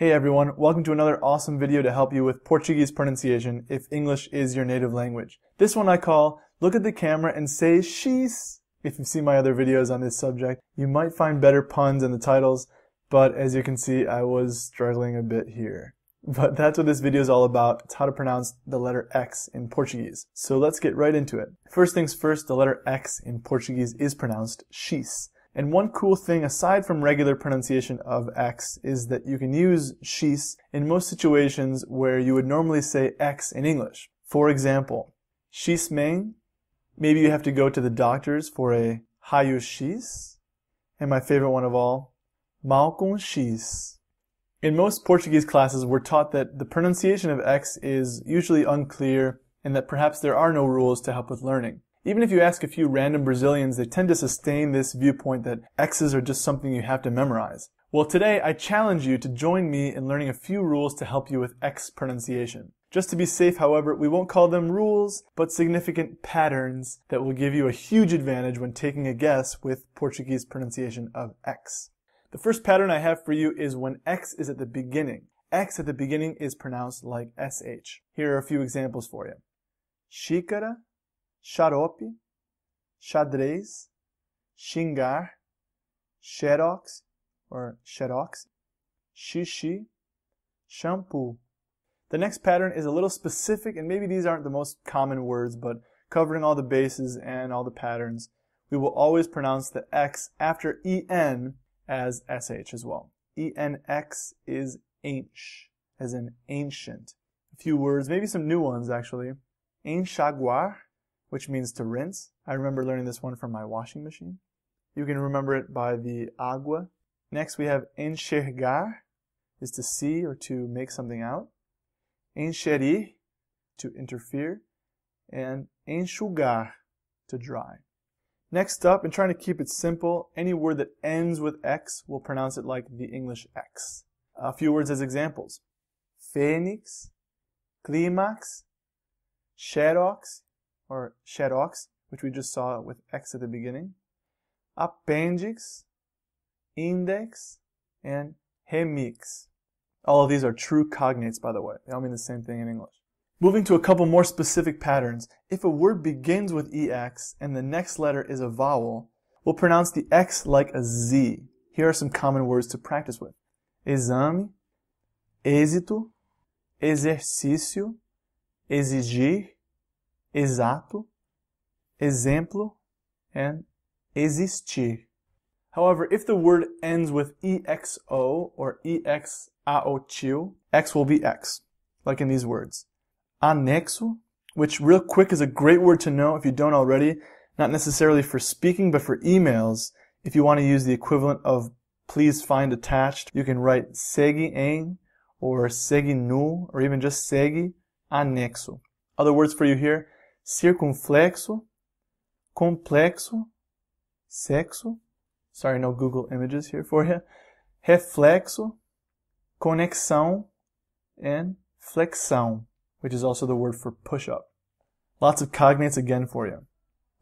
Hey everyone, welcome to another awesome video to help you with Portuguese pronunciation if English is your native language. This one I call, look at the camera and say she's. If you've seen my other videos on this subject, you might find better puns in the titles, but as you can see, I was struggling a bit here. But that's what this video is all about. It's how to pronounce the letter X in Portuguese. So let's get right into it. First things first, the letter X in Portuguese is pronounced xis. And one cool thing aside from regular pronunciation of X is that you can use xis in most situations where you would normally say X in English. For example, xis mãe, maybe you have to go to the doctors for a raio-x. And my favorite one of all, mal com x. In most Portuguese classes, we're taught that the pronunciation of X is usually unclear and that perhaps there are no rules to help with learning. Even if you ask a few random Brazilians, they tend to sustain this viewpoint that X's are just something you have to memorize. Well, today I challenge you to join me in learning a few rules to help you with X pronunciation. Just to be safe, however, we won't call them rules, but significant patterns that will give you a huge advantage when taking a guess with Portuguese pronunciation of X. The first pattern I have for you is when X is at the beginning. X at the beginning is pronounced like SH. Here are a few examples for you. Xícara, xarope, xadrez, xingar, xerox or xerox, xixi, shampoo. The next pattern is a little specific, and maybe these aren't the most common words, but covering all the bases and all the patterns, we will always pronounce the X after EN as SH as well. ENX is ancient, as in ancient. A few words, maybe some new ones actually. Enxaguar, which means to rinse. I remember learning this one from my washing machine. You can remember it by the agua. Next we have enxergar, is to see or to make something out. Enxerir, to interfere. And enxugar, to dry. Next up, and trying to keep it simple, any word that ends with X, we'll pronounce it like the English X. A few words as examples. Fênix, clímax, xerox, or xerox, which we just saw with X at the beginning, appendix, index, and remix. All of these are true cognates, by the way. They all mean the same thing in English. Moving to a couple more specific patterns, if a word begins with EX and the next letter is a vowel, we'll pronounce the X like a Z. Here are some common words to practice with. Exame, êxito, exercício, exigir, exato, exemplo, and existir. However, if the word ends with EXO or EXAOTIL, X will be X, like in these words. Anexo, which real quick is a great word to know if you don't already, not necessarily for speaking, but for emails. If you want to use the equivalent of please find attached, you can write segue em, or segue no, or even just segue anexo. Other words for you here, circunflexo, complexo, sexo, sorry, no Google images here for you, reflexo, conexão, and flexão, which is also the word for push-up. Lots of cognates again for you.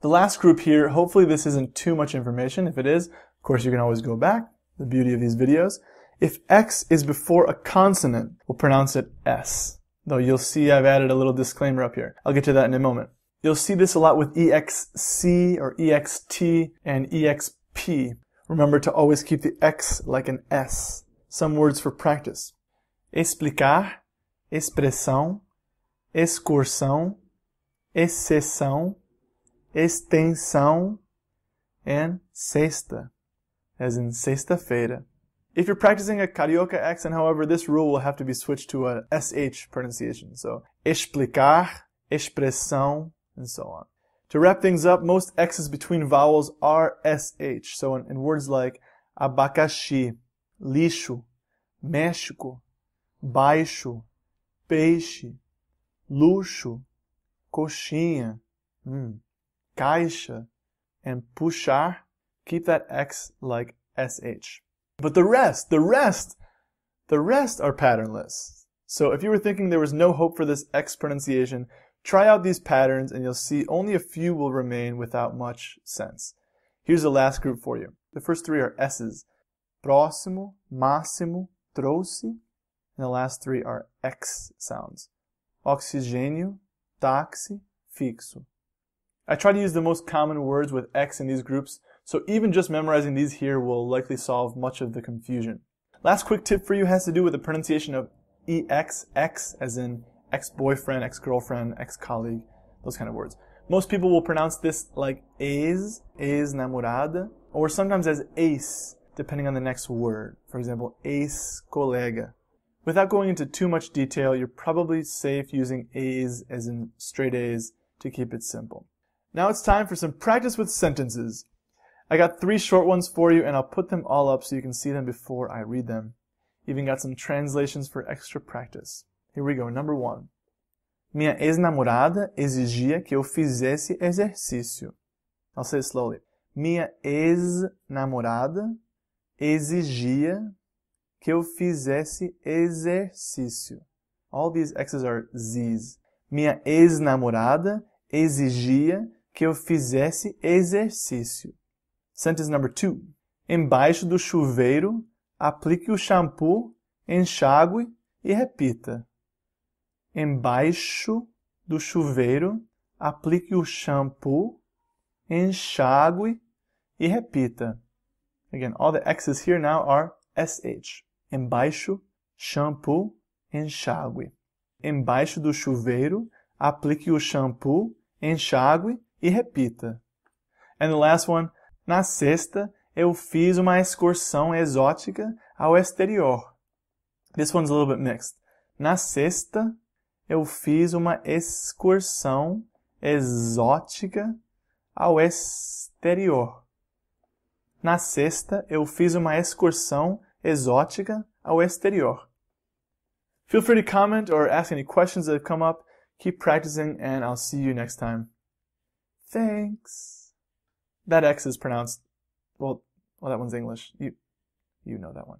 The last group here, hopefully this isn't too much information. If it is, of course you can always go back, the beauty of these videos. If X is before a consonant, we'll pronounce it S. Though you'll see I've added a little disclaimer up here. I'll get to that in a moment. You'll see this a lot with EXC or EXT and EXP. Remember to always keep the X like an S. Some words for practice. Explicar, expressão, excursão, exceção, extensão, and sexta, as in sexta-feira. If you're practicing a Carioca accent, however, this rule will have to be switched to a SH pronunciation. So, explicar, expressão, and so on. To wrap things up, most X's between vowels are SH. So in words like abacaxi, lixo, México, baixo, peixe, luxo, coxinha, caixa, and puxar, keep that X like SH. But the rest are patternless. So if you were thinking there was no hope for this X pronunciation, try out these patterns and you'll see only a few will remain without much sense. Here's the last group for you. The first three are S's. Próximo, máximo, trouxe, And the last three are X sounds. Oxigênio, táxi, fixo. I try to use the most common words with X in these groups, so even just memorizing these here will likely solve much of the confusion. Last quick tip for you has to do with the pronunciation of EX, X as in ex-boyfriend, ex-girlfriend, ex-colleague, those kind of words. Most people will pronounce this like ex-namorada, or sometimes as ace, depending on the next word. For example, ex-colega. Without going into too much detail, you're probably safe using A's as in straight A's to keep it simple. Now it's time for some practice with sentences. I got 3 short ones for you, and I'll put them all up so you can see them before I read them. Even got some translations for extra practice. Here we go. Number 1. Minha ex-namorada exigia que eu fizesse exercício. I'll say it slowly. Minha ex-namorada exigia que eu fizesse exercício. All these X's are Z's. Minha ex-namorada exigia que eu fizesse exercício. Sentence number 2. Embaixo do chuveiro, aplique o shampoo, enxague e repita. Embaixo do chuveiro, aplique o shampoo, enxague e repita. Again, all the X's here now are SH. Embaixo, shampoo, enxague. Embaixo do chuveiro, aplique o shampoo, enxague e repita. And the last one, na sexta, eu fiz uma excursão exótica ao exterior. This one's a little bit mixed. Na sexta, eu fiz uma excursão exótica ao exterior. Na sexta, eu fiz uma excursão exótica ao exterior. Feel free to comment or ask any questions that have come up. Keep practicing, and I'll see you next time. Thanks. That X is pronounced, well, that one's English. You know that one.